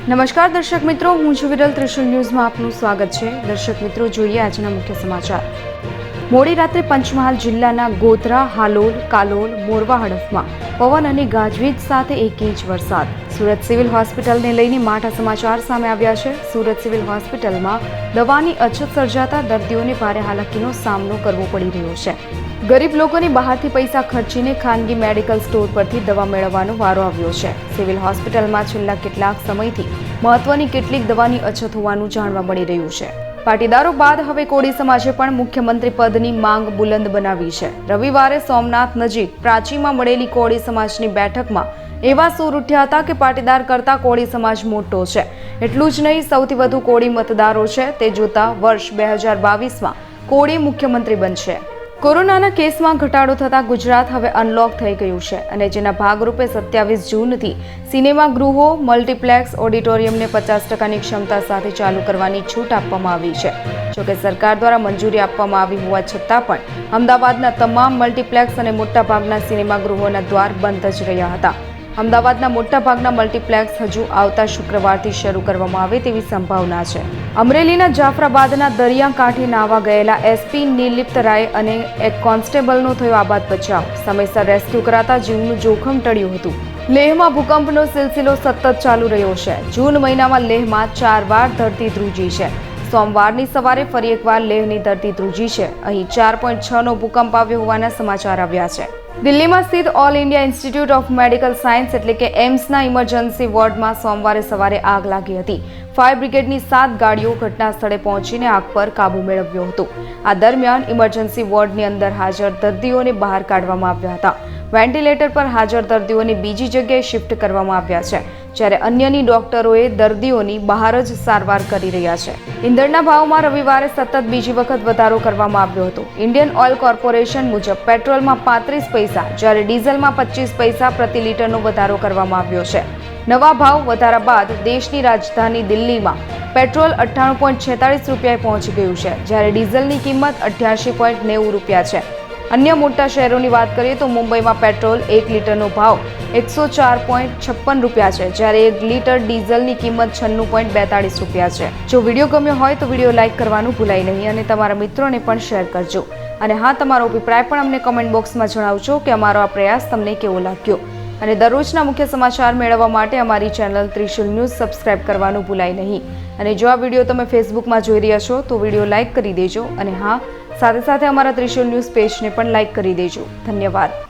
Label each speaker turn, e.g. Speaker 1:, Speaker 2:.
Speaker 1: નમસ્કાર દર્શક મિત્રો, હું છું વિરલ. ત્રિશુલ ન્યૂઝમાં આપનું સ્વાગત છે. દર્શક મિત્રો, જોઈએ આજના મુખ્ય સમાચાર. મોડી રાત્રે પંચમહાલ જિલ્લાના ગોધરા, હાલોલ, કાલોલ, મોરવા હડફમાં પવન અને ગાજવીજ સાથે 1 ઇંચ વરસાદ. સુરત સિવિલ હોસ્પિટલને લઈને માઠા સમાચાર સામે આવ્યા છે. સુરત સિવિલ હોસ્પિટલમાં દવાની અછત સર્જાતા દર્દીઓને ભારે હાલાકીનો સામનો કરવો પડી રહ્યો છે. ગરીબ લોકોને બહારથી પૈસા ખર્ચીને ખાનગી મેડિકલ સ્ટોર પરથી દવા મેળવવાનો વારો આવ્યો છે. સિવિલ હોસ્પિટલમાં છેલ્લા કેટલાક સમયથી મહત્વની કેટલીક દવાની અછત હોવાનું જાણવા મળી રહ્યું છે. પાટીદારો બાદ હવે કોળી સમાજે પણ મુખ્યમંત્રી પદની માંગ બુલંદ બનાવી છે. રવિવારે સોમનાથ નજીક પ્રાચીમાં મળેલી કોળી સમાજની બેઠકમાં એવા સૂર ઉઠ્યા હતા કે પાટીદાર કરતા કોળી સમાજ મોટો છે. એટલું જ નહીં, સૌથી વધુ કોળી મતદારો છે. તે જોતા વર્ષ 2022માં કોળી મુખ્યમંત્રી બનશે. કોરોનાના કેસમાં ઘટાડો થતાં ગુજરાત હવે અનલોક થઈ ગયું છે અને જેના ભાગરૂપે 27 જૂનથી સિનેમાગૃહો, મલ્ટીપ્લેક્સ, ઓડિટોરિયમને 50%ની ક્ષમતા સાથે ચાલુ કરવાની છૂટ આપવામાં આવી છે. જોકે સરકાર દ્વારા મંજૂરી આપવામાં આવી હોવા છતાં પણ અમદાવાદના તમામ મલ્ટીપ્લેક્સ અને મોટાભાગના સિનેમાગૃહોના દ્વાર બંધ જ રહ્યા હતા. અમદાવાદના મોટાભાગના મલ્ટીપ્લેક્સ હજુ આવતા શુક્રવારથી શરૂ કરવામાં આવે તેવી સંભાવના છે. અમરેલીના જાફરાબાદના દરિયાકાંઠે નાહવા ગયેલા એસપી નિર્લિપ્ત રાય અને એક કોન્સ્ટેબલનો થયો આબાદ બચાવ. સમયસર રેસ્ક્યુ કરાતા જીવનું જોખમ ટળ્યું હતું. લેહમાં ભૂકંપનો સિલસિલો સતત ચાલુ રહ્યો છે. જૂન મહિનામાં લેહમાં 4 વાર ધરતી ધ્રુજી છે. સોમવારની સવારે ફરી એકવાર લેહની ધરતી ધ્રુજી છે. અહીં 4.6નો ભૂકંપ આવ્યો હોવાના સમાચાર આવ્યા છે. દિલ્હીમાં સ્થિત all India institute of medical science એટલે કે એમ્સના ઇમરજન્સી વોર્ડમાં સોમવારે સવારે આગ લાગી હતી. ફાયર બ્રિગેડની 7 ગાડીઓ ઘટના સ્થળે પહોંચીને આગ પર કાબુ મેળવ્યો હતો. આ દરમિયાન ઇમરજન્સી વોર્ડની અંદર હાજર દર્દીઓને બહાર કાઢવામાં આવ્યા હતા. વેન્ટિલેટર પર હાજર દર્દીઓને બીજી જગ્યાએ શિફ્ટ કરવામાં આવ્યા છે, જ્યારે અન્યની ડોક્ટરોએ દર્દીઓની બહાર જ સારવાર કરી રહ્યા છે. ઇંધણના ભાવમાં રવિવારે સતત બીજી વખત વધારો કરવામાં આવ્યો હતો. ઇન્ડિયન ઓઇલ કોર્પોરેશન મુજબ પેટ્રોલમાં 35 પૈસા જ્યારે ડીઝલમાં 25 પૈસા પ્રતિ લીટરનો વધારો કરવામાં આવ્યો છે. નવા ભાવ વધારા બાદ દેશની રાજધાની દિલ્હીમાં પેટ્રોલ 98.46 રૂપિયાએ પહોંચી ગયું છે, જ્યારે ડીઝલની કિંમત 88.90 રૂપિયા છે. અન્ય મોટા શહેરોની વાત કરીએ તો મુંબઈમાં પેટ્રોલ 1 લીટરનો ભાવ 104.56 રૂપિયા છે, જ્યારે 1 લીટર ડીઝલની કિંમત 96.42 રૂપિયા છે. જો વિડીયો ગમ્યો હોય તો વિડીયો લાઇક કરવાનું ભૂલાય નહીં અને તમારા મિત્રોને પણ શેર કરજો. અને હા, તમારો અભિપ્રાય પણ અમને કમેન્ટ બોક્સમાં જણાવજો કે અમારો આ પ્રયાસ તમને કેવો લાગ્યો. અને દરરોજના મુખ્ય સમાચાર મેળવવા માટે અમારી ચેનલ ત્રિશુલ ન્યૂઝ સબસ્ક્રાઇબ કરવાનું ભૂલાય નહીં. અને જો આ વિડીયો તમે ફેસબુકમાં જોઈ રહ્યા છો તો વિડીયો લાઇક કરી દેજો. અને હા, સાથે સાથે અમારા ત્રિશુલ ન્યૂઝ પેજને પણ લાઇક કરી દેજો. ધન્યવાદ.